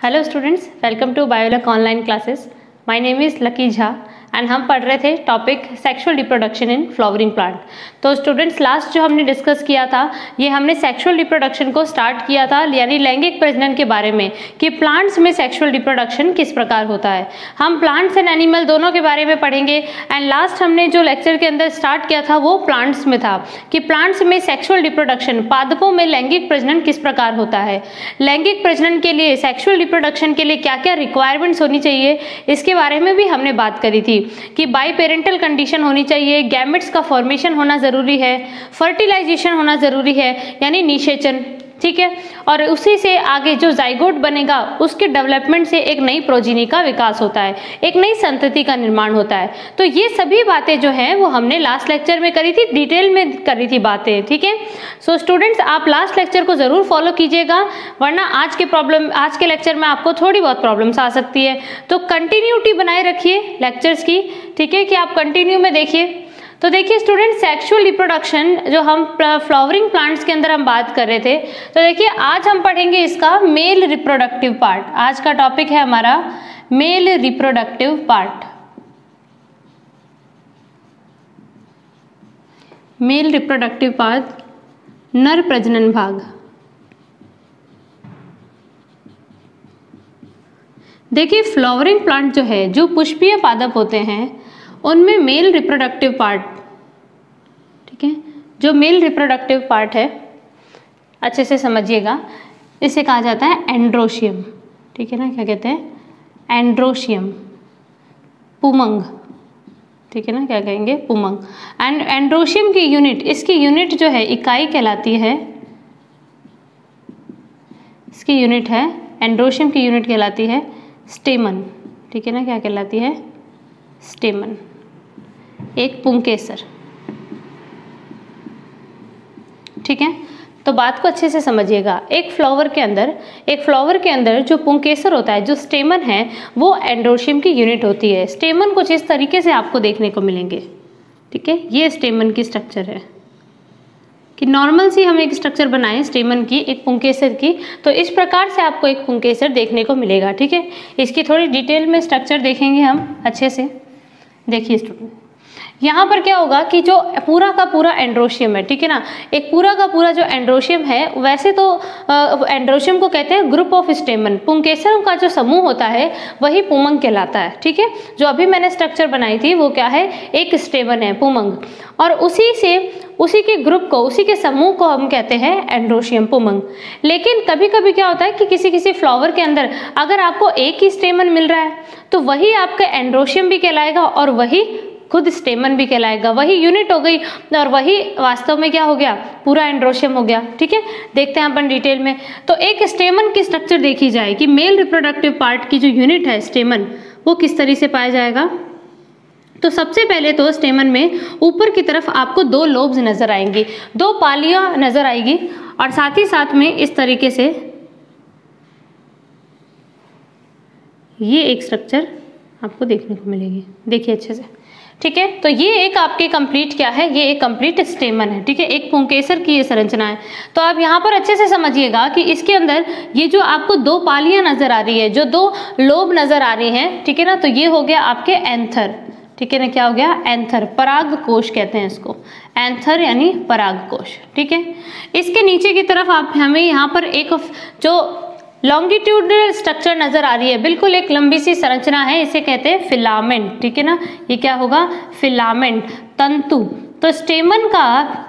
Hello students, welcome to biology online classes. My name is Lucky Jha and हम पढ़ रहे थे topic sexual reproduction in flowering plant. तो students, last जो हमने डिस्कस किया था, ये हमने सेक्सुअल रिप्रोडक्शन को स्टार्ट किया था, यानी लैंगिक प्रजनन के बारे में कि प्लांट्स में सेक्सुअल रिप्रोडक्शन किस प्रकार होता है। हम प्लांट्स एंड एनिमल दोनों के बारे में पढ़ेंगे। एंड लास्ट हमने जो लेक्चर के अंदर स्टार्ट किया था वो प्लांट्स में था कि प्लांट्स में सेक्सुअल रिप्रोडक्शन, पादपों में लैंगिक प्रजनन किस प्रकार होता है। लैंगिक प्रजनन के लिए, सेक्सुअल रिप्रोडक्शन के लिए क्या क्या रिक्वायरमेंट्स होनी चाहिए, इसके बारे में भी हमने बात करी थी कि बाई पेरेंटल कंडीशन होनी चाहिए, गैमेट्स का फॉर्मेशन होना ज़रूरी है, फर्टिलाइजेशन होना ज़रूरी है यानी निषेचन, ठीक है, और उसी से आगे जो जाइगोट बनेगा उसके डेवलपमेंट से एक नई प्रोजीनी का विकास होता है, एक नई संतति का निर्माण होता है। तो ये सभी बातें जो हैं वो हमने लास्ट लेक्चर में करी थी, डिटेल में करी थी बातें, ठीक है। सो स्टूडेंट्स, आप लास्ट लेक्चर को ज़रूर फॉलो कीजिएगा, वरना आज के लेक्चर में आपको थोड़ी बहुत प्रॉब्लम्स आ सकती है। तो कंटिन्यूटी बनाए रखिए लेक्चर्स की, ठीक है, कि आप कंटिन्यू में देखिए। तो देखिए स्टूडेंट, सेक्सुअल रिप्रोडक्शन जो हम फ्लावरिंग प्लांट्स के अंदर हम बात कर रहे थे, तो देखिए आज हम पढ़ेंगे इसका मेल रिप्रोडक्टिव पार्ट। आज का टॉपिक है हमारा male reproductive part. Male reproductive part, नर प्रजनन भाग। देखिए फ्लावरिंग प्लांट जो है, जो पुष्पीय पादप होते हैं, उनमें मेल रिप्रोडक्टिव पार्ट, ठीक है, जो मेल रिप्रोडक्टिव पार्ट है, अच्छे से समझिएगा, इसे कहा जाता है एंड्रोशियम, ठीक है ना। क्या कहते हैं? एंड्रोशियम, पुमंग, ठीक है ना, क्या कहेंगे? पुमंग। एंड एंड्रोशियम की यूनिट, इसकी यूनिट जो है, इकाई कहलाती है, इसकी यूनिट है, एंड्रोशियम की यूनिट कहलाती है स्टेमन, ठीक है ना, क्या कहलाती है? स्टेमन, एक पुंकेसर, ठीक है। तो बात को अच्छे से समझिएगा। एक फ्लावर के अंदर जो पुंकेसर होता है, जो स्टेमन है, वो एंड्रोशियम की यूनिट होती है। स्टेमन कुछ इस तरीके से आपको देखने को मिलेंगे, ठीक है। ये स्टेमन की स्ट्रक्चर है कि नॉर्मल सी हम एक स्ट्रक्चर बनाएं स्टेमन की, एक पुंकेसर की, तो इस प्रकार से आपको एक पुंकेसर देखने को मिलेगा, ठीक है। इसकी थोड़ी डिटेल में स्ट्रक्चर देखेंगे हम अच्छे से। देखिए स्टूडेंट, यहाँ पर क्या होगा कि जो पूरा का पूरा एंड्रोशियम है, ठीक है ना, एक पूरा का पूरा जो एंड्रोशियम है, वैसे तो एंड्रोशियम को कहते हैं ग्रुप ऑफ स्टेमन। पुंकेसरों का जो समूह होता है वही पुमंग कहलाता है, ठीक है। जो अभी मैंने स्ट्रक्चर बनाई थी वो क्या है? एक स्टेमन है, पुमंग, और उसी के ग्रुप को, उसी के समूह को हम कहते हैं एंड्रोशियम, पुमंग। लेकिन कभी कभी क्या होता है कि किसी फ्लावर के अंदर अगर आपको एक ही स्टेमन मिल रहा है तो वही आपका एंड्रोशियम भी कहलाएगा और वही खुद स्टेमन भी कहलाएगा, वही यूनिट हो गई और वही वास्तव में क्या हो गया? पूरा एंड्रोशियम हो गया, ठीक है। देखते हैं अपन डिटेल में। तो एक स्टेमन की स्ट्रक्चर देखी जाए कि मेल रिप्रोडक्टिव पार्ट की जो यूनिट है स्टेमन, वो किस तरह से पाया जाएगा। तो सबसे पहले तो स्टेमन में ऊपर की तरफ आपको दो लोब्स नजर आएंगी, दो पालियां नजर आएगी, और साथ ही साथ में इस तरीके से ये एक स्ट्रक्चर आपको देखने को मिलेगी। देखिए अच्छे से, ठीक है। तो ये एक आपके कंप्लीट क्या है? ये एक कंप्लीट स्टेमन है, ठीक है, एक पुंकेसर की ये संरचना है। तो आप यहाँ पर अच्छे से समझिएगा कि इसके अंदर ये जो आपको दो पालियां नजर आ रही है, जो दो लोब नजर आ रही हैं, ठीक है ना, तो ये हो गया आपके एंथर, ठीक है ना, क्या हो गया? एंथर, पराग कोश कहते हैं इसको, एंथर यानी पराग कोश, ठीक है। इसके नीचे की तरफ आप हमें यहाँ पर एक जो लॉन्गिट्यूडनल स्ट्रक्चर नजर आ रही है, बिल्कुल एक लंबी सी संरचना है, इसे कहते हैं फिलामेंट, ठीक है ना। ये क्या होगा? फिलामेंट, तंतु। तो स्टेमन का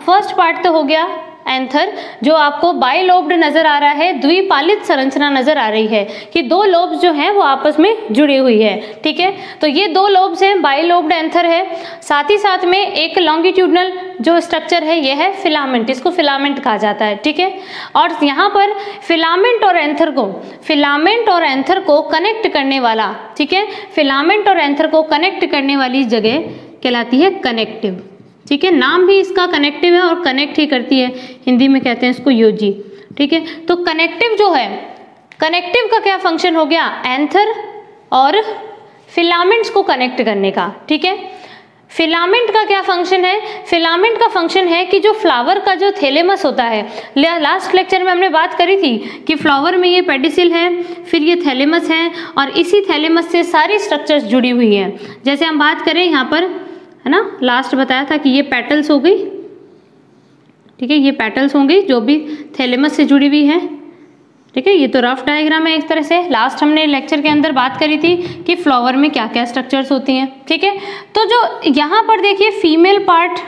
फर्स्ट पार्ट तो हो गया एंथर, जो आपको बाइलोब्ड नजर आ रहा है, द्विपालित संरचना नजर आ रही है कि दो लोब्स जो हैं वो आपस में जुड़ी हुई है, ठीक है। तो ये दो लोब्स हैं, बाइलोब्ड एंथर है, साथ ही साथ में एक लॉन्गिट्यूडनल जो स्ट्रक्चर है ये है फिलामेंट, इसको फिलामेंट कहा जाता है, ठीक है। और यहाँ पर फिलामेंट और एंथर को कनेक्ट करने वाला, ठीक है, फिलामेंट और एंथर को कनेक्ट करने वाली जगह कहलाती है कनेक्टिव, ठीक है। नाम भी इसका कनेक्टिव है और कनेक्ट ही करती है, हिंदी में कहते हैं इसको योजी, ठीक है। तो कनेक्टिव जो है, कनेक्टिव का क्या फंक्शन हो गया? एंथर और फिलामेंट्स को कनेक्ट करने का, ठीक है। फिलामेंट का क्या फंक्शन है? फिलामेंट का फंक्शन है कि जो फ्लावर का जो थैलेमस होता है, लास्ट लेक्चर में हमने बात करी थी कि फ्लावर में ये पेडिसिल है, फिर ये थैलेमस है और इसी थैलेमस से सारी स्ट्रक्चर्स जुड़ी हुई हैं। जैसे हम बात करें यहाँ पर, है ना, लास्ट बताया था कि ये पेटल्स हो गई, ठीक है, ये पेटल्स होंगी जो भी थैलेमस से जुड़ी हुई है, ठीक है। ये तो रफ डायग्राम है एक तरह से। लास्ट हमने लेक्चर के अंदर बात करी थी कि फ्लावर में क्या क्या स्ट्रक्चर्स होती हैं, ठीक है। तो जो यहाँ पर देखिए फीमेल पार्ट,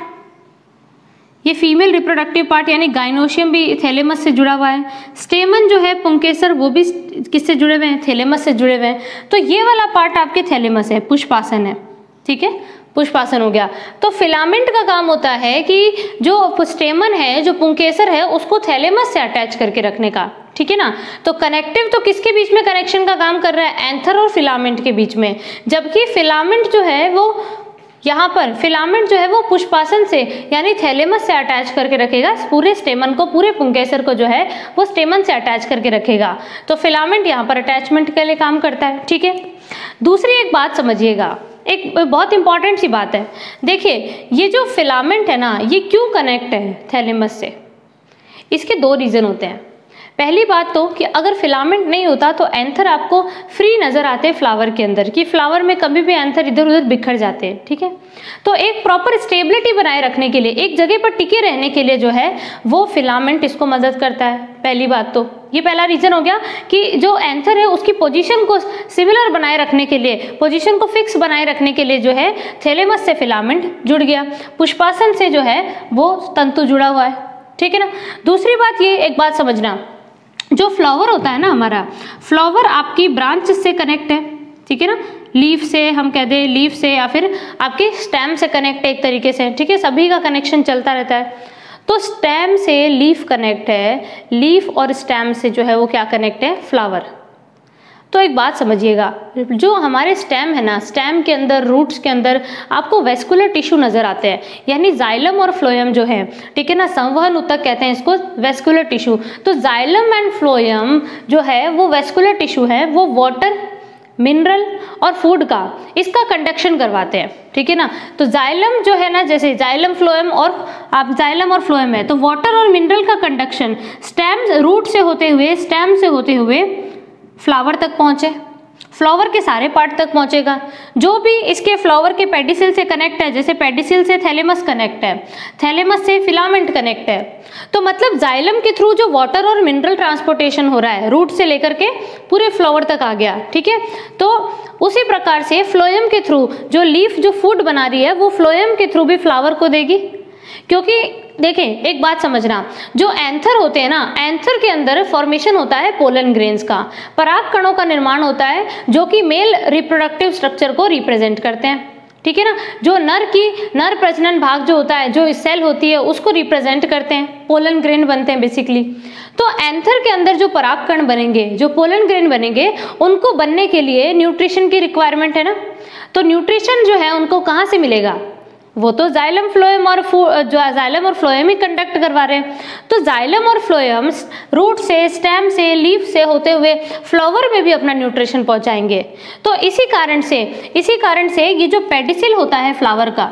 ये फीमेल रिप्रोडक्टिव पार्ट यानी गाइनोशियम भी थैलेमस से जुड़ा हुआ है। स्टेमन जो है पुंकेसर वो भी किससे जुड़े हुए हैं? थैलेमस से जुड़े हुए हैं। तो ये वाला पार्ट आपके थैलेमस है, पुष्पासन है, ठीक है, पुष्पासन हो गया। तो फिलामेंट का काम होता है कि जो स्टेमन है, जो पुंकेसर है, उसको थैलेमस से अटैच करके रखने का, ठीक है ना। तो कनेक्टिव तो किसके बीच में कनेक्शन का काम कर रहा है? एंथर और फिलामेंट के बीच में। जबकि फिलामेंट जो है वो यहाँ पर फिलामेंट जो है वो पुष्पासन से यानी थैलेमस से अटैच करके रखेगा पूरे स्टेमन को, पूरे पुंकेसर को जो है वो स्टेमन से अटैच करके रखेगा। तो फिलामेंट यहाँ पर अटैचमेंट के लिए काम करता है, ठीक है। दूसरी एक बात समझिएगा, एक बहुत इंपॉर्टेंट सी बात है। देखिए ये जो फिलामेंट है ना, ये क्यों कनेक्ट है थैलेमस से? इसके दो रीज़न होते हैं। पहली बात तो कि अगर फिलामेंट नहीं होता तो एंथर आपको फ्री नज़र आते हैं फ्लावर के अंदर, कि फ्लावर में कभी भी एंथर इधर उधर बिखर जाते हैं, ठीक है। तो एक प्रॉपर स्टेबिलिटी बनाए रखने के लिए, एक जगह पर टिके रहने के लिए जो है वो फिलामेंट इसको मदद करता है। पहली बात तो ये पहला रीज़न हो गया कि जो एंथर है उसकी पोजीशन को सिमिलर बनाए रखने के लिए, पोजीशन को फिक्स बनाए रखने के लिए जो है थैलेमस से फिलामेंट जुड़ गया, पुष्पासन से जो है वो तंतु जुड़ा हुआ है, ठीक है ना। दूसरी बात ये एक बात समझना, जो फ्लावर होता है ना हमारा, फ्लावर आपकी ब्रांच से कनेक्ट है, ठीक है ना, लीफ से हम कह दें, लीफ से या फिर आपके स्टेम से कनेक्ट है एक तरीके से, ठीक है। सभी का कनेक्शन चलता रहता है। तो स्टेम से लीफ कनेक्ट है, लीफ और स्टेम से जो है वो क्या कनेक्ट है? फ्लावर। तो एक बात समझिएगा, जो हमारे स्टेम है ना, स्टेम के अंदर, रूट्स के अंदर आपको वेस्कुलर टिश्यू नजर आते हैं, यानी जाइलम और फ्लोएम जो है, ठीक है ना, संवहन ऊतक कहते हैं इसको, वेस्कुलर टिश्यू। तो जाइलम एंड फ्लोएम जो है वो वेस्कुलर टिश्यू है, वो वाटर, मिनरल और फूड का इसका कंडक्शन करवाते हैं, ठीक है ना। तो जाइलम जो है ना, जैसे जाइलम फ्लोएम और आप जाइलम और फ्लोएम है, तो वाटर और मिनरल का कंडक्शन स्टेम, रूट से होते हुए, स्टेम से होते हुए फ्लावर तक पहुंचे, फ्लावर के सारे पार्ट तक पहुंचेगा। जो भी इसके फ्लावर के पेडिसिल से कनेक्ट है, जैसे पेडिसिल से थैलेमस कनेक्ट है, थैलेमस से फिलामेंट कनेक्ट है, तो मतलब जाइलम के थ्रू जो वाटर और मिनरल ट्रांसपोर्टेशन हो रहा है, रूट से लेकर के पूरे फ्लावर तक आ गया, ठीक है। तो उसी प्रकार से फ्लोएम के थ्रू जो लीफ जो फूड बना रही है वो फ्लोएम के थ्रू भी फ्लावर को देगी। क्योंकि देखें एक बात समझना, जो एंथर होते हैं ना, एंथर के अंदर फॉर्मेशन होता है पोलन ग्रेन्स का, पराग कणों का निर्माण होता है जो कि मेल रिप्रोडक्टिव स्ट्रक्चर को रिप्रेजेंट करते हैं, ठीक है ना। जो नर प्रजनन भाग जो होता है, जो सेल होती है, उसको रिप्रेजेंट करते हैं, पोलन ग्रेन बनते हैं बेसिकली। तो एंथर के अंदर जो पराग कण बनेंगे, जो पोलन ग्रेन बनेंगे, उनको बनने के लिए न्यूट्रिशन की रिक्वायरमेंट है ना। तो न्यूट्रिशन जो है उनको कहाँ से मिलेगा? वो तो जाइलम फ्लोएम और जाइलम और फ्लोएम ही कंडक्ट करवा रहे हैं। तो जाइलम और फ्लोएम रूट से, स्टेम से, लीफ से होते हुए फ्लावर में भी अपना न्यूट्रिशन पहुंचाएंगे। तो इसी कारण से ये जो पेडिसिल होता है फ्लावर का,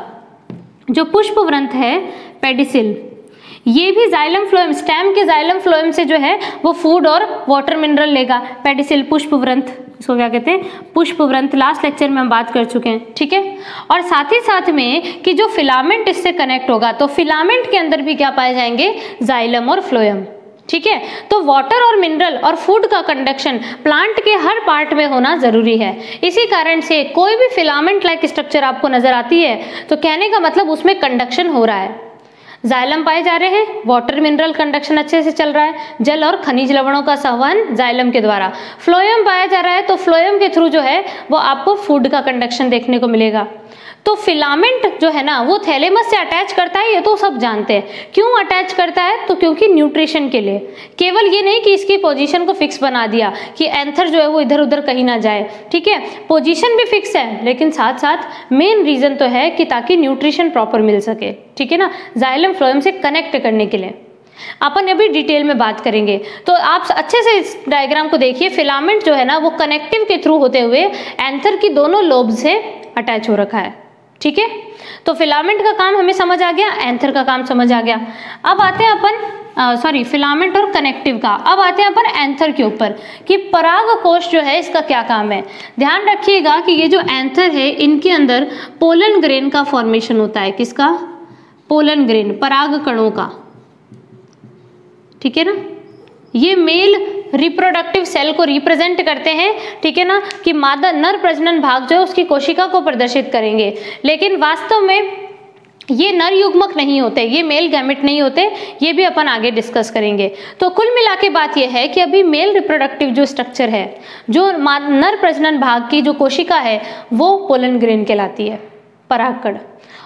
जो पुष्पवृंत है पेडिसिल, ये भी जाइलम फ्लोएम, स्टेम के जाइलम फ्लोएम से जो है वो फूड और वाटर मिनरल लेगा। पेडिसिल पुष्पवृंत, इसको क्या कहते हैं? पुष्पवृंत। लास्ट लेक्चर में हम बात कर चुके हैं, ठीक है। और साथ ही साथ में कि जो फिलामेंट इससे कनेक्ट होगा, तो फिलामेंट के अंदर भी क्या पाए जाएंगे? जाइलम और फ्लोएम, ठीक है। तो वाटर और मिनरल और फूड का कंडक्शन प्लांट के हर पार्ट में होना जरूरी है। इसी कारण से कोई भी फिलामेंट लाइक स्ट्रक्चर आपको नजर आती है तो कहने का मतलब उसमें कंडक्शन हो रहा है। जाइलम पाए जा रहे हैं, वाटर मिनरल कंडक्शन अच्छे से चल रहा है, जल और खनिज लवणों का संवहन जाइलम के द्वारा। फ्लोएम पाया जा रहा है, तो फ्लोएम के थ्रू जो है वो आपको फूड का कंडक्शन देखने को मिलेगा। तो फिलामेंट जो है ना वो थैलेमस से अटैच करता है, ये तो सब जानते हैं। क्यों अटैच करता है? तो क्योंकि न्यूट्रिशन के लिए। केवल ये नहीं कि इसकी पोजीशन को फिक्स बना दिया कि एंथर जो है वो इधर उधर कहीं ना जाए, ठीक है, पोजीशन भी फिक्स है, लेकिन साथ साथ मेन रीजन तो है कि ताकि न्यूट्रिशन प्रॉपर मिल सके, ठीक है ना, जाइलम फ्लोएम से कनेक्ट करने के लिए। अपन अभी डिटेल में बात करेंगे, तो आप अच्छे से इस डायग्राम को देखिए। फिलामेंट जो है ना वो कनेक्टिव के थ्रू होते हुए एंथर की दोनों लोब से अटैच हो रखा है, ठीक है, तो फिलामेंट का काम हमें समझ आ गया, एंथर का काम समझ आ गया। अब आते हैं अपन फिलामेंट और कनेक्टिव का। अब आते हैं अपन एंथर के ऊपर कि परागकोश जो है इसका क्या काम है। ध्यान रखिएगा कि ये जो एंथर है इनके अंदर पोलन ग्रेन का फॉर्मेशन होता है। किसका? पोलन ग्रेन, पराग कणों का, ठीक है ना। ये मेल रिप्रोडक्टिव सेल को रिप्रेजेंट करते हैं, ठीक है ना, कि मादा नर प्रजनन भाग जो है उसकी कोशिका को प्रदर्शित करेंगे, लेकिन वास्तव में ये नर युग्मक नहीं होते, ये मेल गैमेट नहीं होते, ये भी अपन आगे डिस्कस करेंगे। तो कुल मिला के बात ये है कि अभी मेल रिप्रोडक्टिव जो स्ट्रक्चर है, जो नर प्रजनन भाग की जो कोशिका है वो पोलन ग्रेन कहलाती है, परागकण।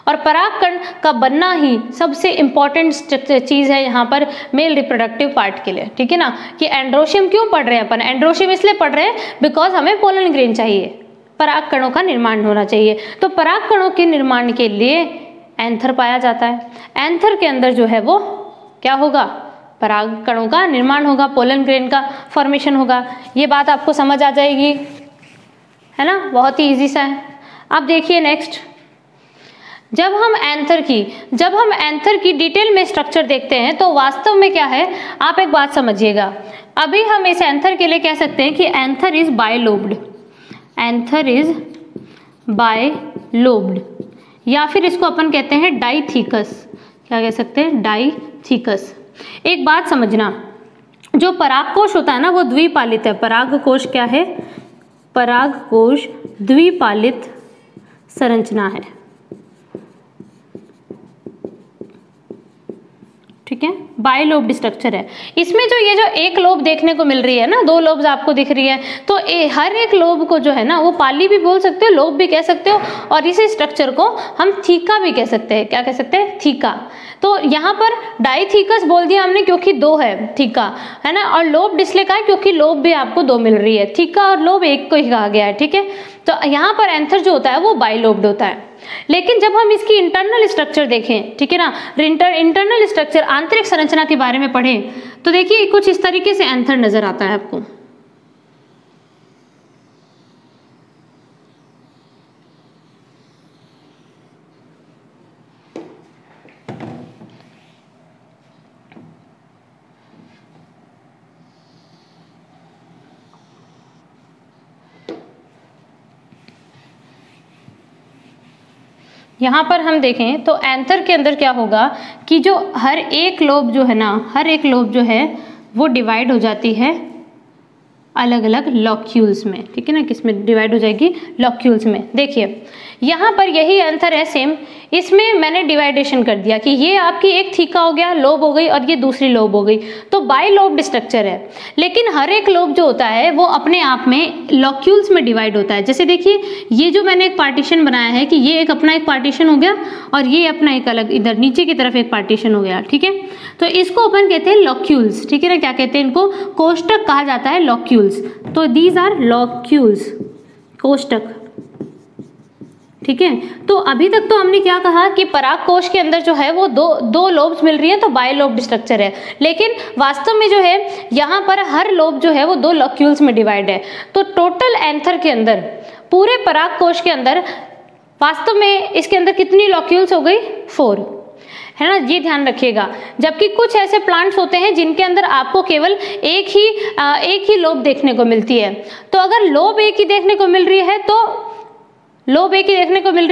और परागकण का बनना ही सबसे इम्पॉर्टेंट चीज़ है यहाँ पर मेल रिप्रोडक्टिव पार्ट के लिए, ठीक है ना। कि एंड्रोशियम क्यों पढ़ रहे हैं अपन? एंड्रोशियम इसलिए पढ़ रहे हैं बिकॉज हमें पोलन ग्रेन चाहिए, परागकणों का निर्माण होना चाहिए। तो परागकणों के निर्माण के लिए एंथर पाया जाता है। एंथर के अंदर जो है वो क्या होगा? परागकणों का निर्माण होगा, पोलन ग्रेन का फॉर्मेशन होगा। ये बात आपको समझ आ जाएगी, है ना, बहुत ही ईजी सा है। अब देखिए नेक्स्ट, जब हम एंथर की डिटेल में स्ट्रक्चर देखते हैं तो वास्तव में क्या है, आप एक बात समझिएगा। अभी हम इस एंथर के लिए कह सकते हैं कि anther is bilobed, anther is bilobed, या फिर इसको अपन कहते हैं डाइथीकस। क्या कह सकते हैं? डाइथीकस। एक बात समझना, जो परागकोश होता है ना वो द्विपालित है। परागकोश क्या है? परागकोश द्विपालित संरचना है, ठीक है, बायलोब्ड स्ट्रक्चर है। इसमें जो ये जो एक लोब देखने को मिल रही है ना, 2 लोब्स आपको दिख रही है, तो हर एक लोब को जो है ना वो पाली भी बोल सकते हो, लोब भी कह सकते हो, और इसी स्ट्रक्चर को हम थीका भी कह सकते हैं। क्या कह सकते हैं? थीका। तो यहाँ पर डाइथीकस बोल दिया हमने क्योंकि 2 है, थीका, है ना, और लोब डिस्ले का है क्योंकि लोब भी आपको 2 मिल रही है, थीका और लोब एक को ही कहा गया है, ठीक है। तो यहाँ पर एंथर जो होता है वो बायलोब्ड होता है। लेकिन जब हम इसकी इंटरनल स्ट्रक्चर देखें, ठीक है ना, इंटरनल स्ट्रक्चर, आंतरिक संरचना के बारे में पढ़ें, तो देखिए कुछ इस तरीके से एंथर नजर आता है आपको। यहाँ पर हम देखें तो एंथर के अंदर क्या होगा कि जो हर एक लोब जो है ना, हर एक लोब जो है वो डिवाइड हो जाती है अलग अलग लॉक्यूल्स में, ठीक है ना। किसमें डिवाइड हो जाएगी? लॉक्यूल्स में। देखिए यहाँ पर यही एंथर है सेम, इसमें मैंने डिवाइडेशन कर दिया कि ये आपकी एक थीका हो गया, लोब हो गई, और ये दूसरी लोब हो गई, तो बायलोब्ड स्ट्रक्चर है। लेकिन हर एक लोब जो होता है वो अपने आप में लॉक्यूल्स में डिवाइड होता है। जैसे देखिए ये जो मैंने एक पार्टीशन बनाया है कि ये एक अपना एक पार्टीशन हो गया और ये अपना एक अलग इधर नीचे की तरफ एक पार्टीशन हो गया, ठीक है। तो इसको अपन कहते हैं लॉक्यूल्स, ठीक है ना। क्या कहते हैं इनको? कोष्टक कहा जाता है, लॉक्यूल्स। तो दीज आर लॉक्यूल्स, कोष्टक, ठीक है। तो अभी तक तो हमने क्या कहा कि परागकोश के अंदर जो है वो दो लोब्स मिल रही है, तो बायलोब्ड स्ट्रक्चर है। लेकिन वास्तव में जो है यहाँ पर हर लोब जो है वो 2 लॉक्यूल्स में डिवाइड है। तो टोटल एंथर के अंदर, पूरे परागकोश के अंदर वास्तव में इसके अंदर कितनी लॉक्यूल्स हो गई? 4, है ना, ये ध्यान रखिएगा। जबकि कुछ ऐसे प्लांट्स होते हैं जिनके अंदर आपको केवल एक ही लोब देखने को मिलती है। तो अगर लोब एक ही देखने को मिल रही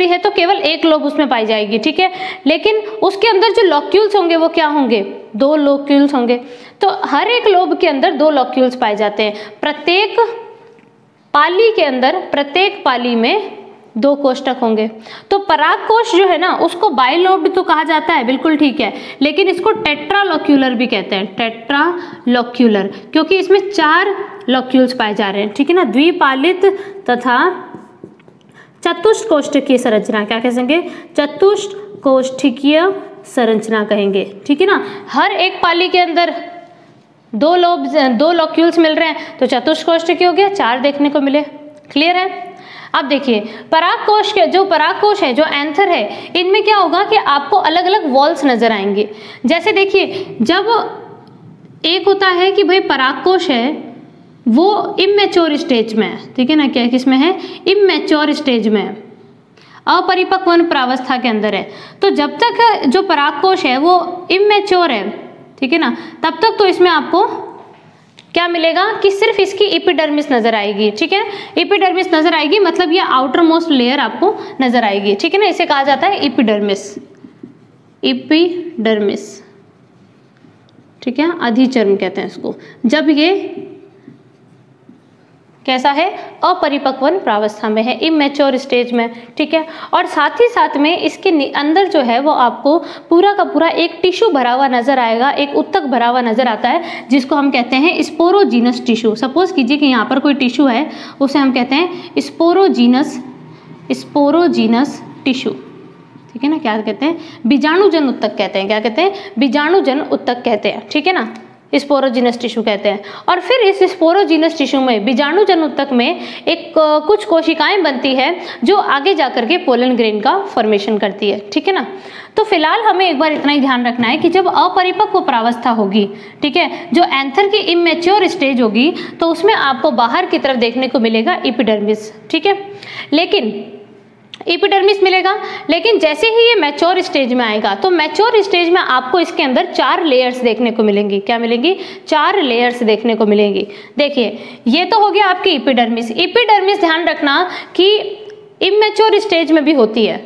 है तो केवल एक लोब उसमें पाई जाएगी, ठीक है। लेकिन उसके अंदर जो लॉक्यूल्स होंगे वो क्या होंगे? 2 लॉक्यूल्स होंगे। तो हर एक लोब के अंदर 2 लॉक्यूल्स पाए जाते हैं। प्रत्येक पाली के अंदर, प्रत्येक पाली में 2 कोष्टक होंगे। तो परागकोश जो है ना उसको बायलोब्ड तो कहा जाता है, बिल्कुल ठीक है, लेकिन इसको टेट्रालॉक्यूलर भी कहते हैं, टेट्रालॉक्यूलर, क्योंकि इसमें 4 लॉक्यूल्स पाए जा रहे हैं, ठीक है ना। द्विपालित तथा चतुष्कोष्ठकीय संरचना, क्या कहेंगे? चतुष्कोष्ठकीय संरचना कहेंगे, ठीक है ना। हर एक पाली के अंदर 2 लॉक्यूल्स मिल रहे हैं, तो चतुष्कोष्ठकीय हो गया, 4 देखने को मिले। क्लियर है? अब देखिए परागकोश है, जो एंथर है, इनमें क्या होगा कि आपको अलग अलग वॉल्स नजर आएंगे। जैसे देखिए जब एक होता है कि भाई परागकोश है वो इमेच्योर स्टेज में है, ठीक है ना। क्या किसमें है? इमेच्योर स्टेज में है। अपरिपक्व प्रावस्था के अंदर है। तो जब तक जो परागकोश है वो इमेच्योर है, ठीक है ना, तब तक तो इसमें आपको क्या मिलेगा कि सिर्फ इसकी एपिडर्मिस नजर आएगी, ठीक है। एपिडर्मिस नजर आएगी मतलब ये आउटर मोस्ट लेयर आपको नजर आएगी, ठीक है ना। इसे कहा जाता है एपिडर्मिस, एपिडर्मिस, ठीक है, अधिचर्म कहते हैं इसको, जब ये कैसा है, अपरिपक्व प्रावस्था में है, इमेच्योर स्टेज में, ठीक है। और साथ ही साथ में इसके अंदर जो है वो आपको पूरा का पूरा एक टिश्यू भरा हुआ नजर आएगा, एक उत्तक भरा हुआ नजर आता है, जिसको हम कहते हैं स्पोरोजीनस टिश्यू। सपोज कीजिए कि यहाँ पर कोई टिश्यू है, उसे हम कहते हैं स्पोरोजीनस टिश्यू, ठीक है ना। क्या कहते हैं, बीजाणुजन उत्तक कहते हैं, क्या कहते हैं, बीजाणुजन उत्तक कहते हैं, ठीक है ना, स्पोरोजीनस टिश्यू कहते हैं। और फिर इस स्पोरोजीनस टिश्यू में, बीजाणुजन उत्तक में एक कुछ कोशिकाएं बनती है जो आगे जाकर के पोलन ग्रेन का फॉर्मेशन करती है, ठीक है ना। तो फिलहाल हमें एक बार इतना ही ध्यान रखना है कि जब अपरिपक्व प्रावस्था होगी, ठीक है, जो एंथर की इमेच्योर स्टेज होगी, तो उसमें आपको बाहर की तरफ देखने को मिलेगा एपिडर्मिस, ठीक है। लेकिन एपिडर्मिस मिलेगा, लेकिन जैसे ही ये मैच्योर स्टेज में आएगा तो मैच्योर स्टेज में आपको इसके अंदर 4 लेयर्स देखने को मिलेंगी। क्या मिलेंगी, 4 लेयर्स देखने को मिलेंगी। देखिए ये तो हो गया आपकी एपिडर्मिस। एपिडर्मिस ध्यान रखना कि इमेच्योर स्टेज में भी होती है,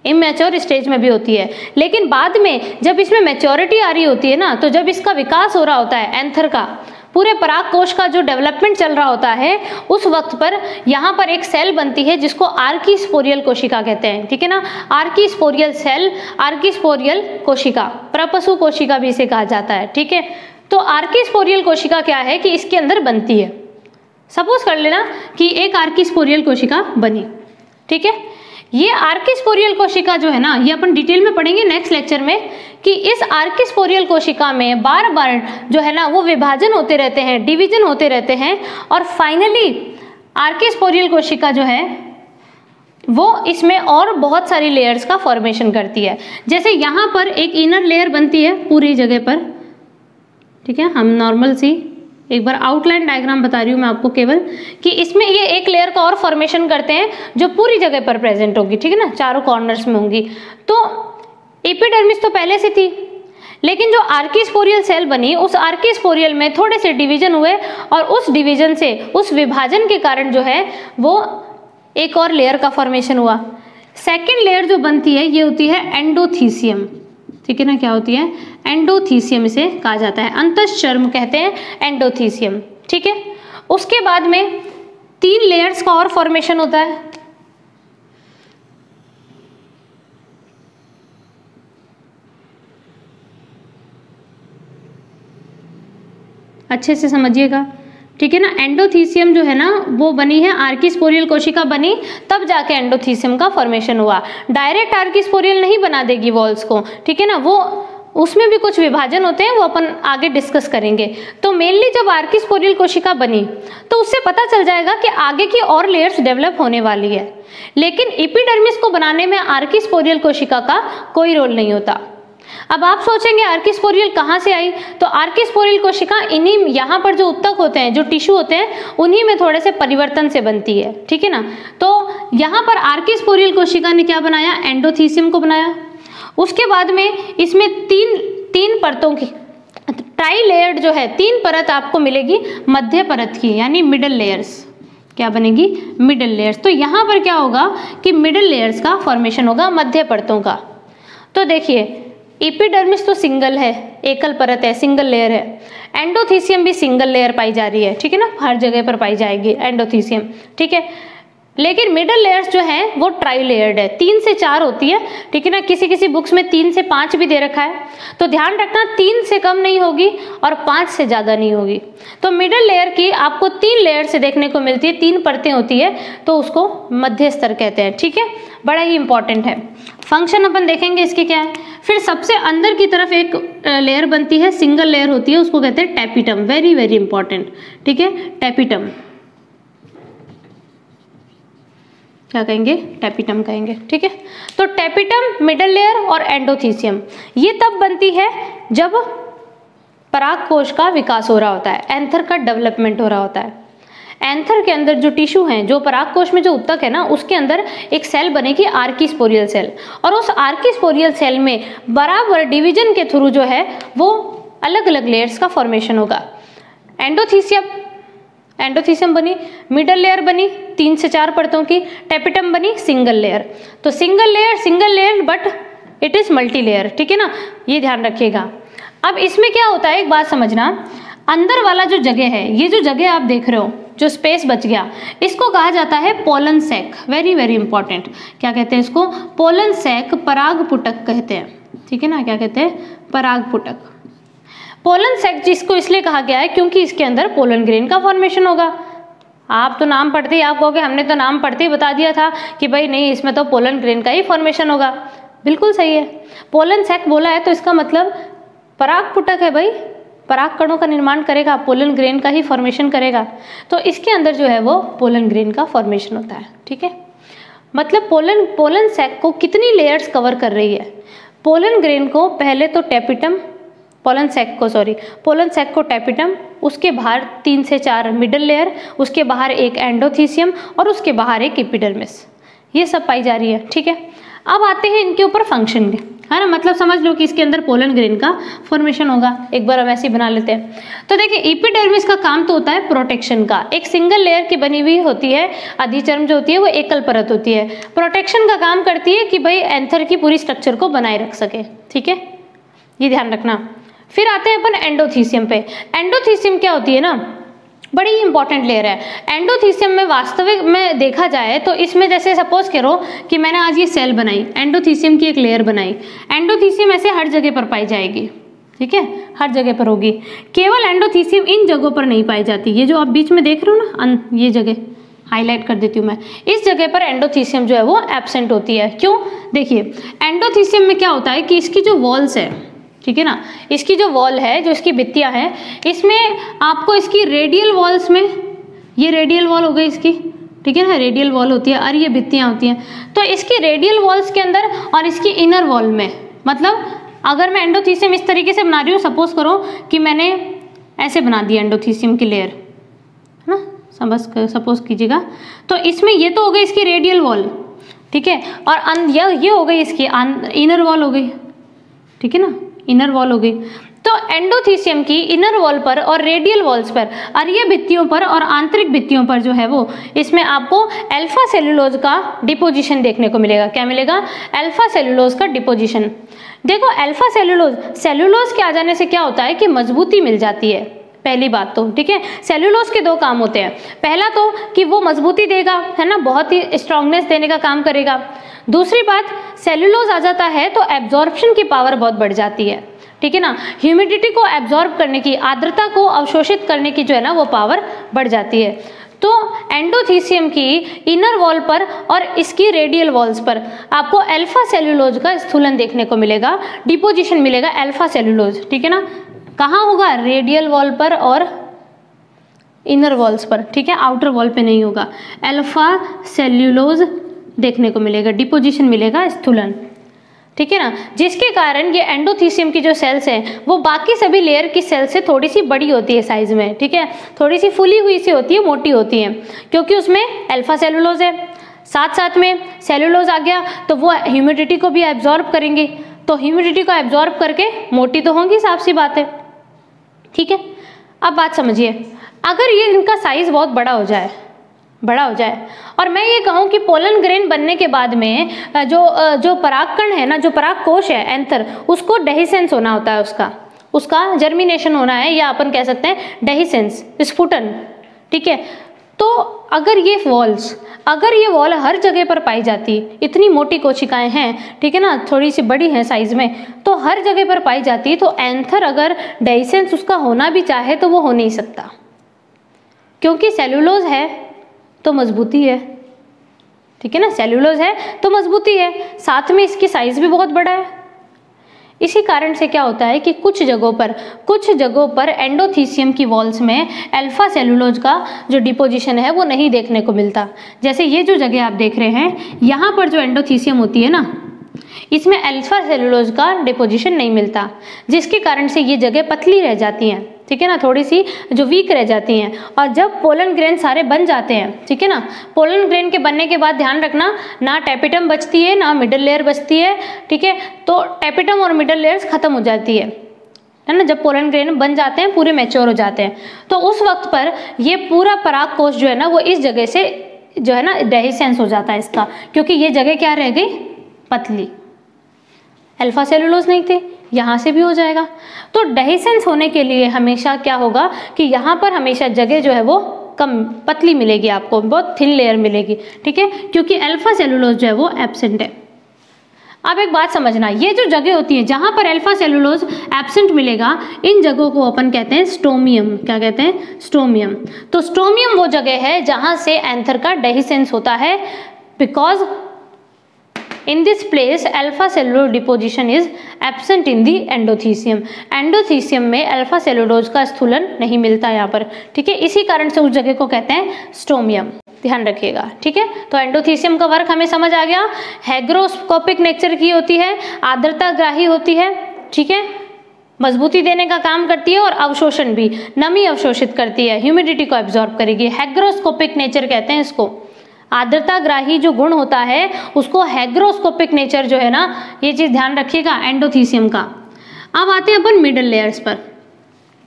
इमेच्योर स्टेज में भी होती है, लेकिन बाद में जब इसमें मैच्योरिटी आ रही होती है ना, तो जब इसका विकास हो रहा होता है एंथर का, पूरे पराग कोश का जो डेवलपमेंट चल रहा होता है, उस वक्त पर यहाँ पर एक सेल बनती है जिसको आर्कीस्पोरियल कोशिका कहते हैं, ठीक है ना। आर्कीस्पोरियल सेल, आर्कीस्पोरियल कोशिका, प्रपशु कोशिका भी इसे कहा जाता है, ठीक है। तो आर्कीस्पोरियल कोशिका क्या है कि इसके अंदर बनती है। सपोज कर लेना कि एक आर्कीस्पोरियल कोशिका बनी, ठीक है। ये आर्कीस्पोरियल कोशिका जो है ना, ये अपन डिटेल में पढ़ेंगे नेक्स्ट लेक्चर में, कि इस आर्कीस्पोरियल कोशिका में बार बार जो है ना वो विभाजन होते रहते हैं, डिवीजन होते रहते हैं, और फाइनली आर्कीस्पोरियल कोशिका जो है वो इसमें और बहुत सारी लेयर्स का फॉर्मेशन करती है। जैसे यहाँ पर एक इनर लेयर बनती है पूरी जगह पर, ठीक है। हम नॉर्मल सी एक बार आउटलाइन डायग्राम बता रही हूँ मैं आपको केवल, कि इसमें ये एक लेयर का और फॉर्मेशन करते हैं जो पूरी जगह पर प्रेजेंट होगी, ठीक है ना, चारों कॉर्नर्स में होंगी। तो एपिडर्मिस तो पहले से थी, लेकिन जो आर्कीस्पोरियल सेल बनी, उस आर्कीस्पोरियल में थोड़े से डिवीजन हुए, और उस डिवीजन से, उस विभाजन के कारण जो है वो एक और लेयर का फॉर्मेशन हुआ। सेकेंड लेयर जो बनती है ये होती है एंडोथीसियम, ठीक है ना। क्या होती है, एंडोथीसियम इसे कहा जाता है, अंतःचर्म कहते हैं एंडोथीसियम, ठीक है। उसके बाद में 3 लेयर्स का और फॉर्मेशन होता है। अच्छे से समझिएगा, ठीक है ना। एंडोथीसियम जो है ना वो बनी है, आर्कीस्पोरियल कोशिका बनी, तब जाके एंडोथीसियम का फॉर्मेशन हुआ। डायरेक्ट आर्कीस्पोरियल नहीं बना देगी वॉल्स को, ठीक है ना, वो उसमें भी कुछ विभाजन होते हैं, वो अपन आगे डिस्कस करेंगे। तो मेनली जब आर्कीस्पोरियल कोशिका बनी तो उससे पता चल जाएगा कि आगे की और लेयर्स डेवलप होने वाली है, लेकिन एपिडर्मिस को बनाने में आर्कीस्पोरियल कोशिका का कोई रोल नहीं होता। अब आप सोचेंगे आर्कीस्पोरियल कहाँ से आई, तो आर्कीस्पोरियल कोशिका इन्हीं यहाँ पर जो उत्तक होते हैं, जो टिश्यू होते हैं, उन्हीं में थोड़े से परिवर्तन से बनती है, ठीक है ना। तो यहाँ पर आर्कीस्पोरियल कोशिका ने क्या बनाया, एंडोथीसियम को बनाया। उसके बाद में इसमें तीन परतों की ट्राई लेयर्ड जो है 3 परत आपको मिलेगी मध्य परत की, यानी मिडल लेयर्स। क्या बनेगी, मिडल लेयर्स। तो यहाँ पर क्या होगा कि मिडल लेयर्स का फॉर्मेशन होगा मध्य परतों का। तो देखिए एपिडर्मिस तो सिंगल है, एकल परत है, सिंगल लेयर है। एंडोथीसियम भी सिंगल लेयर पाई जा रही है, ठीक है ना, हर जगह पर पाई जाएगी एंडोथीसियम, ठीक है। लेकिन मिडल लेयर्स जो है वो ट्राई लेयर्ड है, 3 से 4 होती है, ठीक है ना। किसी किसी बुक्स में 3 से 5 भी दे रखा है, तो ध्यान रखना 3 से कम नहीं होगी और 5 से ज़्यादा नहीं होगी। तो मिडल लेयर की आपको 3 लेयर से देखने को मिलती है, 3 परतें होती है, तो उसको मध्य स्तर कहते हैं, ठीक है। बड़ा ही इंपॉर्टेंट है। फंक्शन अपन देखेंगे इसके क्या है। फिर सबसे अंदर की तरफ एक लेयर बनती है, सिंगल लेयर होती है, उसको कहते हैं टैपिटम, वेरी वेरी इंपॉर्टेंट, ठीक है, टैपिटम। क्या कहेंगे, टैपिटम कहेंगे, ठीक है। तो टैपिटम, मिडल लेयर और एंडोथीसियम ये तब बनती है जब पराग कोश का विकास हो रहा होता है, एंथर का डेवलपमेंट हो रहा होता है। एंथर के अंदर जो टिश्यू हैं, जो परागकोश में जो उत्तक है ना, उसके अंदर एक सेल बनेगी आर्किस्पोरियल सेल, और उस आर्किस्पोरियल सेल में बराबर डिवीजन के थ्रू जो है वो अलग अलग लेयर्स का फॉर्मेशन होगा। एंडोथीसियम बनी, मिडल लेयर बनी 3 से 4 परतों की, टेपिटम बनी सिंगल लेयर। तो single layer but it is multi layer, ठीक है ना, ये ध्यान रखिएगा। अब इसमें क्या होता है, एक बात समझना, अंदर वाला जो जगह है, ये जो जगह आप देख रहे हो, जो स्पेस बच गया, इसको कहा जाता है pollen sac. Very very important, क्या कहते हैं इसको? पोलन सैक, परागपुटक कहते हैं, ठीक है ना, क्या कहते हैं? परागपुटक। पोलन सैक जिसको इसलिए कहा गया है क्योंकि इसके अंदर पोलन ग्रेन का फॉर्मेशन होगा। आप तो नाम पढ़ते ही आप कहोगे हमने तो नाम पढ़ते ही बता दिया था कि भाई नहीं, इसमें तो पोलन ग्रेन का ही फॉर्मेशन होगा। बिल्कुल सही है, पोलन सैक बोला है तो इसका मतलब परागपुटक है भाई, पराग कणों का निर्माण करेगा, पोलन ग्रेन का ही फॉर्मेशन करेगा। तो इसके अंदर जो है वो पोलन ग्रेन का फॉर्मेशन होता है, ठीक है। मतलब पोलन सैक को कितनी लेयर्स कवर कर रही है? पोलन ग्रेन को पहले तो टेपिटम, पोलन सैक को टेपिटम, उसके बाहर 3 से 4 मिडल लेयर, उसके बाहर एक एंडोथीसियम और उसके बाहर एक एपिडर्मिस, ये सब पाई जा रही है, ठीक है। अब आते हैं इनके ऊपर फंक्शन के, है ना, मतलब समझ लो कि इसके अंदर पोलन ग्रेन का फॉर्मेशन होगा। एक बार हम ऐसे ही बना लेते हैं। तो देखिए, एपिडर्मिस का काम तो होता है प्रोटेक्शन का, एक सिंगल लेयर की बनी हुई होती है, अधिचर्म जो होती है वो एकल परत होती है, प्रोटेक्शन का काम करती है कि भाई एंथर की पूरी स्ट्रक्चर को बनाए रख सके, ठीक है, ये ध्यान रखना। फिर आते हैं अपन एंडोथीसियम पे। एंडोथीसियम क्या होती है ना, बड़ी इंपॉर्टेंट लेयर है। एंडोथीसियम में वास्तविक में देखा जाए तो इसमें जैसे सपोज करो कि मैंने आज ये सेल बनाई, एंडोथीसियम की एक लेयर बनाई, एंडोथीसियम ऐसे हर जगह पर पाई जाएगी, ठीक है, हर जगह पर होगी। केवल एंडोथीसियम इन जगहों पर नहीं पाई जाती, ये जो आप बीच में देख रहे हो ना, ये जगह हाईलाइट कर देती हूँ मैं, इस जगह पर एंडोथीसियम जो है वो एब्सेंट होती है। क्यों? देखिए, एंडोथीसियम में क्या होता है कि इसकी जो वॉल्स है, ठीक है ना, इसकी जो वॉल है, जो इसकी भित्तियां हैं, इसमें आपको इसकी रेडियल वॉल्स में, ये रेडियल वॉल हो गई इसकी, ठीक है ना, रेडियल वॉल होती है और ये भित्तियां होती हैं। तो इसकी रेडियल वॉल्स के अंदर और इसकी इनर वॉल में, मतलब अगर मैं एंडोथीसियम इस तरीके से बना रही हूँ, सपोज करो कि मैंने ऐसे बना दिया एंडोथीसियम की लेयर, है ना, सपोज कीजिएगा, तो इसमें ये तो हो गई इसकी रेडियल वॉल, ठीक है, और ये हो गई इसकी इनर वॉल हो गई, ठीक है ना, इनर वॉल हो गई। तो एंडोथीसियम की इनर वॉल पर और रेडियल वॉल्स पर, अरीय भित्तियों पर और आंतरिक भित्तियों पर जो है वो, इसमें आपको अल्फा सेलुलोज का डिपोजिशन देखने को मिलेगा। क्या मिलेगा? अल्फा सेलुलोज का डिपोजिशन। देखो, अल्फा सेलुलोज के आ जाने से क्या होता है कि मजबूती मिल जाती है, पहली बात तो, ठीक है। सेलुलोज के 2 काम होते हैं, पहला तो कि वो मजबूती देगा, है ना, बहुत ही स्ट्रांगनेस देने का काम करेगा। दूसरी बात, सेलुलोज आ जाता है तो एब्जॉर्प्शन की पावर बहुत बढ़ जाती है, ठीक है ना, ह्यूमिडिटी को एब्जॉर्ब करने की, आर्द्रता को अवशोषित करने की जो है ना वो पावर बढ़ जाती है। तो एंडोथीसियम की इनर वॉल पर और इसकी रेडियल वॉल्स पर आपको अल्फा सेलुलोज का स्थूलन देखने को मिलेगा, डिपोजिशन मिलेगा अल्फा सेलुलोज, ठीक है ना। कहाँ होगा? रेडियल वॉल पर और इनर वॉल्स पर, ठीक है, आउटर वॉल पे नहीं होगा। अल्फा सेल्यूलोज देखने को मिलेगा, डिपोजिशन मिलेगा, स्थूलन, ठीक है ना, जिसके कारण ये एंडोथीसियम की जो सेल्स हैं वो बाकी सभी लेयर की सेल से थोड़ी सी बड़ी होती है साइज में, ठीक है, थोड़ी सी फुली हुई सी होती है, मोटी होती है, क्योंकि उसमें अल्फा सेलुलोज है, साथ साथ में सेलुलोज आ गया तो वो ह्यूमिडिटी को भी एब्जॉर्ब करेंगी, तो ह्यूमिडिटी को एब्जॉर्ब करके मोटी तो होंगी, साफ सी बात है, ठीक है। अब बात समझिए, अगर ये इनका साइज बहुत बड़ा हो जाए और मैं ये कहूँ कि पोलन ग्रेन बनने के बाद में जो परागकण है ना, जो परागकोश है एंथर, उसको डेहिसेंस होना होता है, उसका जर्मिनेशन होना है, या अपन कह सकते हैं डेहिसेंस, स्फुटन, ठीक है। तो अगर ये वॉल हर जगह पर पाई जाती, इतनी मोटी कोशिकाएं हैं, ठीक है ना, थोड़ी सी बड़ी हैं साइज में, तो हर जगह पर पाई जाती, तो एंथर अगर डेहिसेंस उसका होना भी चाहे तो वो हो नहीं सकता, क्योंकि सेलुलोज है तो मजबूती है, ठीक है ना, सेलुलोज है तो मजबूती है, साथ में इसकी साइज भी बहुत बड़ा है। इसी कारण से क्या होता है कि कुछ जगहों पर एंडोथीसियम की वॉल्स में अल्फा सेलुलोज का जो डिपोजिशन है वो नहीं देखने को मिलता। जैसे ये जो जगह आप देख रहे हैं, यहाँ पर जो एंडोथीसियम होती है ना, इसमें अल्फा सेलुलोज का डिपोजिशन नहीं मिलता, जिसके कारण से ये जगह पतली रह जाती हैं, ठीक है ना, थोड़ी सी जो वीक रह जाती हैं। और जब पोलन ग्रेन सारे बन जाते हैं, ठीक है ना, पोलन ग्रेन के बनने के बाद ध्यान रखना ना टेपिटम बचती है ना मिडल लेयर बचती है, ठीक है। तो टेपिटम और मिडल लेयर्स खत्म हो जाती है ना, जब पोलन ग्रेन बन जाते हैं, पूरे मैच्योर हो जाते हैं। तो उस वक्त पर ये पूरा परागकोश जो है ना वो इस जगह से जो है ना डेहिसेंस हो जाता है इसका, क्योंकि ये जगह क्या रह गई, पतली, अल्फा सेलुलोज नहीं थे, यहाँ से भी हो जाएगा। तो डेहिसेंस होने के लिए हमेशा क्या होगा कि यहाँ पर हमेशा जगह जो है वो कम पतली मिलेगी आपको, बहुत थिन लेयर मिलेगी, ठीक है, क्योंकि अल्फा सेलुलोज जो है वो एब्सेंट है। अब एक बात समझना, ये जो जगह होती है जहाँ पर अल्फा सेलुलोज एब्सेंट मिलेगा, इन जगहों को अपन कहते हैं स्टोमियम। क्या कहते हैं, स्टोमियम। तो स्टोमियम वो जगह है जहाँ से एंथर का डेहिसेंस होता है, because in this place alpha cellulose deposition is absent in the endothecium. Endothecium में अल्फा सेलुलोज का स्थूलन नहीं मिलता यहाँ पर, ठीक है, इसी कारण से उस जगह को कहते हैं स्टोमियम, ध्यान रखिएगा, ठीक है। तो एंडोथीसियम का वर्क हमें समझ आ गया, हैग्रोस्कोपिक नेचर की होती है, आर्द्रताग्राही होती है, ठीक है, मजबूती देने का काम करती है और अवशोषण भी, नमी अवशोषित करती है, ह्यूमिडिटी को एब्जॉर्ब करेगी, हैग्रोस्कोपिक नेचर कहते हैं इसको। आर्द्रताग्राही जो गुण होता है उसको हैग्रोस्कोपिक नेचर जो है ना, ये चीज ध्यान रखिएगा एंडोथीसियम का। अब आते हैं अपन मिडल लेयर्स पर।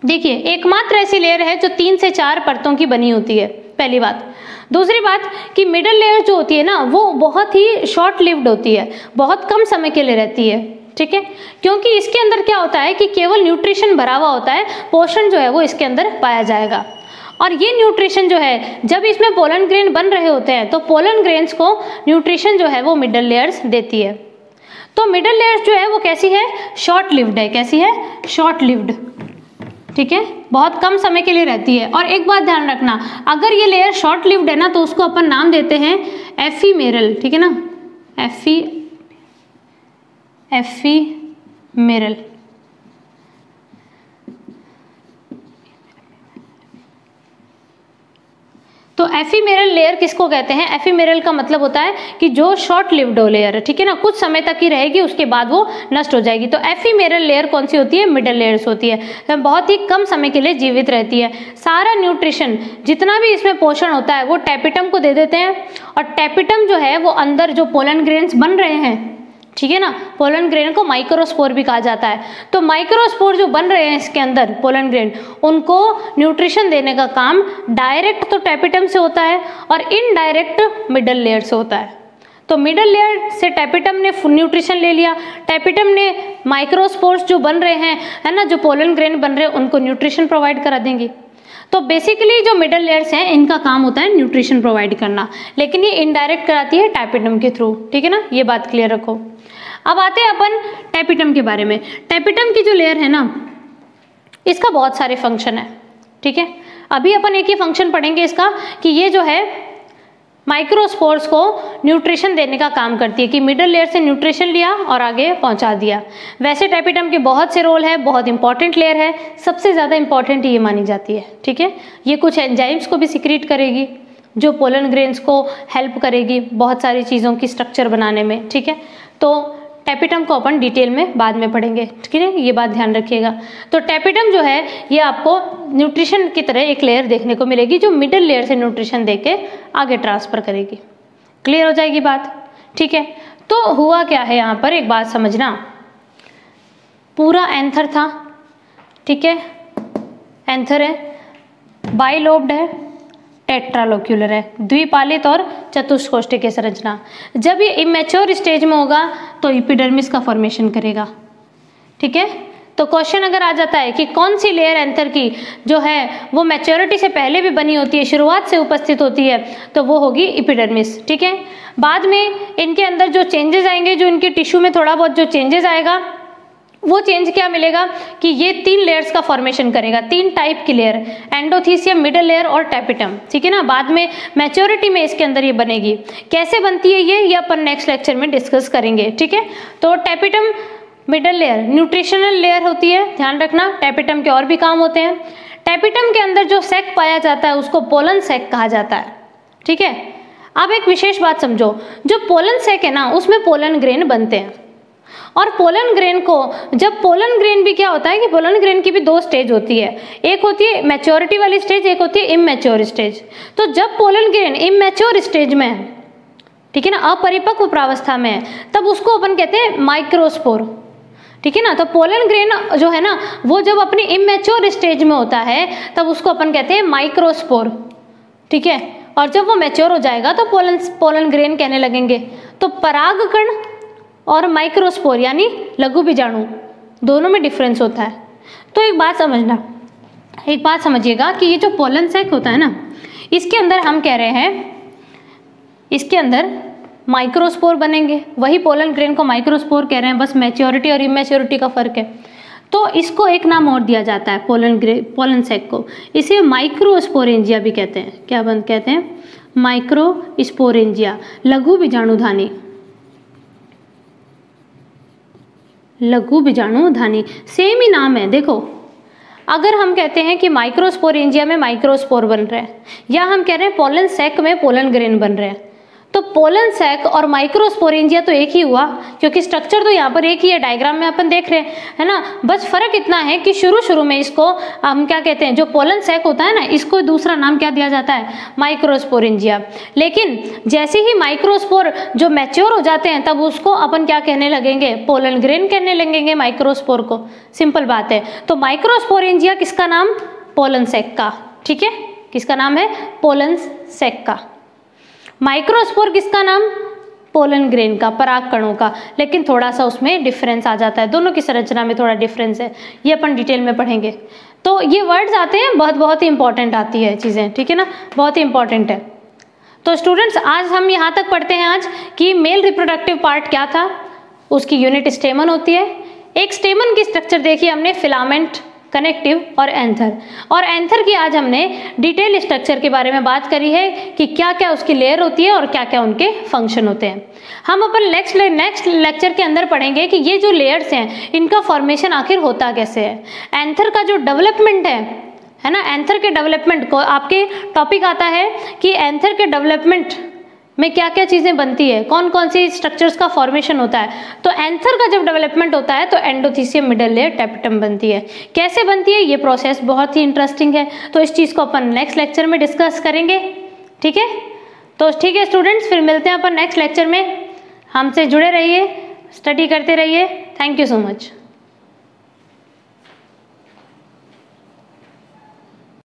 देखिए एकमात्र ऐसी लेयर है जो 3 से 4 परतों की बनी होती है, पहली बात। दूसरी बात कि मिडल लेयर जो होती है ना वो बहुत ही शॉर्ट लिव्ड होती है, बहुत कम समय के लिए रहती है, ठीक है, क्योंकि इसके अंदर क्या होता है कि केवल न्यूट्रिशन भरा हुआ होता है, पोषण जो है वो इसके अंदर पाया जाएगा। और ये न्यूट्रिशन जो है जब इसमें पोलन ग्रेन बन रहे होते हैं तो पोलन ग्रेन्स को न्यूट्रिशन जो है वो मिडल लेयर्स देती है। तो मिडल लेयर्स जो है वो कैसी है, शॉर्ट लिव्ड है। कैसी है, शॉर्ट लिव्ड, ठीक है, बहुत कम समय के लिए रहती है। और एक बात ध्यान रखना, अगर ये लेयर शॉर्ट लिव्ड है ना तो उसको अपन नाम देते हैं एफीमेरल, ठीक है ना, एफीमेरल। तो एफीमेरल लेयर किसको कहते हैं, एफीमेरल का मतलब होता है कि जो शॉर्ट लिव्ड लेयर है, ठीक है ना, कुछ समय तक ही रहेगी उसके बाद वो नष्ट हो जाएगी। तो एफीमेरल लेयर कौन सी होती है, मिडल लेयर्स होती है, बहुत ही कम समय के लिए जीवित रहती है। सारा न्यूट्रिशन जितना भी इसमें पोषण होता है वो टेपिटम को दे देते हैं, और टेपिटम जो है वो अंदर जो पोलन ग्रेन्स बन रहे हैं, ठीक है ना, पोलन ग्रेन को माइक्रोस्पोर भी कहा जाता है। तो माइक्रोस्पोर जो बन रहे हैं इसके अंदर पोलन ग्रेन, उनको न्यूट्रिशन देने का काम डायरेक्ट तो टेपिटम से होता है और इनडायरेक्ट मिडल लेयर से होता है। तो मिडल लेयर से टेपिटम ने न्यूट्रिशन ले लिया, टेपिटम ने माइक्रोस्पोर्स जो बन रहे हैं, है ना, जो पोलन ग्रेन बन रहे हैं उनको न्यूट्रिशन प्रोवाइड करा देंगे। तो बेसिकली जो मिडल लेयर्स हैं इनका काम होता है न्यूट्रिशन प्रोवाइड करना, लेकिन ये इनडायरेक्ट कराती है टेपिटम के थ्रू, ठीक है ना, ये बात क्लियर रखो। अब आते हैं अपन टेपिटम के बारे में। टेपिटम की जो लेयर है ना इसका बहुत सारे फंक्शन है, ठीक है। अभी अपन एक ही फंक्शन पढ़ेंगे इसका कि ये जो है माइक्रोस्पोर्स को न्यूट्रिशन देने का काम करती है, कि मिडल लेयर से न्यूट्रिशन लिया और आगे पहुंचा दिया। वैसे टेपिटम के बहुत से रोल है, बहुत इंपॉर्टेंट लेयर है, सबसे ज़्यादा इंपॉर्टेंट ये मानी जाती है, ठीक है। ये कुछ एंजाइम्स को भी सिक्रीट करेगी जो पोलन ग्रेन्स को हेल्प करेगी बहुत सारी चीज़ों की स्ट्रक्चर बनाने में, ठीक है। तो टेपिटम को अपन डिटेल में बाद में पढ़ेंगे, ठीक है, ये बात ध्यान रखिएगा। तो टेपिटम जो है ये आपको न्यूट्रिशन की तरह एक लेयर देखने को मिलेगी जो मिडल लेयर से न्यूट्रिशन देके आगे ट्रांसफर करेगी। क्लियर हो जाएगी बात, ठीक है। तो हुआ क्या है यहाँ पर, एक बात समझना, पूरा एंथर था, ठीक है, एंथर है, बाइलोब्ड है, टेट्रालोक्यूलर है, द्विपालित और चतुष्कोष्ठीय संरचना। जब ये इमेच्योर स्टेज में होगा तो एपिडर्मिस का फॉर्मेशन करेगा, ठीक है। तो क्वेश्चन अगर आ जाता है कि कौन सी लेयर एंथर की जो है वो मैच्योरिटी से पहले भी बनी होती है, शुरुआत से उपस्थित होती है, तो वो होगी एपिडर्मिस, ठीक है। बाद में इनके अंदर जो चेंजेस आएंगे, जो इनके टिश्यू में थोड़ा बहुत जो चेंजेस आएगा, वो चेंज क्या मिलेगा कि ये 3 लेयर्स का फॉर्मेशन करेगा, 3 टाइप की लेयर, एंडोथीसियम, मिडल लेयर और टेपिटम, ठीक है ना। बाद में मैच्योरिटी में इसके अंदर ये बनेगी। कैसे बनती है ये अपन नेक्स्ट लेक्चर में डिस्कस करेंगे, ठीक है। तो tapetum middle layer nutritional layer होती है, ध्यान रखना। टेपिटम के और भी काम होते हैं। टेपिटम के अंदर जो सैक पाया जाता है उसको पोलन सैक कहा जाता है, ठीक है। अब एक विशेष बात समझो, जो पोलन सैक है ना उसमें पोलन ग्रेन बनते हैं, और पोलन ग्रेन को, जब पोलन ग्रेन भी क्या होता है कि पोलन ग्रेन की भी 2 स्टेज होती है, एक होती है मैच्योरिटी वाली स्टेज, एक होती है इमैच्योर स्टेज। तो जब पोलन ग्रेन इमैच्योर स्टेज में है, ठीक है ना, अपरिपक्व प्रावस्था में है, तब उसको अपन कहते हैं माइक्रोस्पोर, ठीक है ना। तो पोलन ग्रेन जो है ना वो जब अपनी इमैच्योर स्टेज में होता है तब उसको अपन कहते हैं माइक्रोस्पोर, ठीक है। और जब वो मैच्योर हो जाएगा तो पोलन ग्रेन कहने लगेंगे। तो परागकण और माइक्रोस्पोर यानी लघु बीजाणु दोनों में डिफरेंस होता है। तो एक बात समझिएगा कि ये जो पोलन सैक होता है ना, इसके अंदर हम कह रहे हैं इसके अंदर माइक्रोस्पोर बनेंगे, वही पोलन ग्रेन को माइक्रोस्पोर कह रहे हैं, बस मैच्योरिटी और इमैच्योरिटी का फर्क है। तो इसको एक नाम और दिया जाता है पोलन सैक को, इसे माइक्रोस्पोरेंजिया भी कहते हैं। क्या कहते हैं? माइक्रोस्पोरेंजिया, लघु बीजाणुधानी, लघु बीजाणुधानी, सेम ही नाम है। देखो, अगर हम कहते हैं कि माइक्रोस्पोरेंजिया में माइक्रोस्पोर बन रहे हैं या हम कह रहे हैं पोलन सैक में पोलन ग्रेन बन रहे हैं, तो पोलन सैक और माइक्रोस्पोरेंजिया तो एक ही हुआ, क्योंकि स्ट्रक्चर तो यहाँ पर एक ही है, डायग्राम में अपन देख रहे हैं, है ना। बस फर्क इतना है कि शुरू में इसको हम क्या कहते हैं, जो पोलन सैक होता है ना, इसको दूसरा नाम क्या दिया जाता है? माइक्रोस्पोरेंजिया। लेकिन जैसे ही माइक्रोस्पोर जो मैच्योर हो जाते हैं तब उसको अपन क्या कहने लगेंगे? पोलन ग्रेन कहने लगेंगे माइक्रोस्पोर को। सिंपल बात है। तो माइक्रोस्पोरेंजिया किसका नाम? पोलन सैक का, ठीक है। किसका नाम है? पोलन सैक का। माइक्रोस्पोर किसका नाम? पोलन ग्रेन का, पराग कणों का। लेकिन थोड़ा सा उसमें डिफरेंस आ जाता है, दोनों की संरचना में थोड़ा डिफरेंस है, ये अपन डिटेल में पढ़ेंगे। तो ये वर्ड्स आते हैं, बहुत ही इंपॉर्टेंट आती है चीज़ें, ठीक है ना, बहुत ही इंपॉर्टेंट है। तो स्टूडेंट्स, आज हम यहाँ तक पढ़ते हैं आज कि मेल रिप्रोडक्टिव पार्ट क्या था, उसकी यूनिट स्टेमन होती है। एक स्टेमन की स्ट्रक्चर देखी हमने, फिलामेंट, कनेक्टिव और एंथर। और एंथर की आज हमने डिटेल स्ट्रक्चर के बारे में बात करी है कि क्या क्या उसकी लेयर होती है और क्या क्या उनके फंक्शन होते हैं। हम अपन नेक्स्ट लेक्चर के अंदर पढ़ेंगे कि ये जो लेयर्स हैं इनका फॉर्मेशन आखिर होता कैसे है। एंथर का जो डेवलपमेंट है ना, एंथर के डेवलपमेंट को आपके टॉपिक आता है कि एंथर के डेवलपमेंट में क्या क्या चीज़ें बनती है, कौन कौन सी स्ट्रक्चर्स का फॉर्मेशन होता है। तो एंथर का जब डेवलपमेंट होता है तो एंडोथीसियम, मिडल लेयर, टेपिटम बनती है। कैसे बनती है ये प्रोसेस बहुत ही इंटरेस्टिंग है, तो इस चीज़ को अपन नेक्स्ट लेक्चर में डिस्कस करेंगे, ठीक है। तो ठीक है स्टूडेंट्स, फिर मिलते हैं अपन नेक्स्ट लेक्चर में। हमसे जुड़े रहिए, स्टडी करते रहिए। Thank you so much.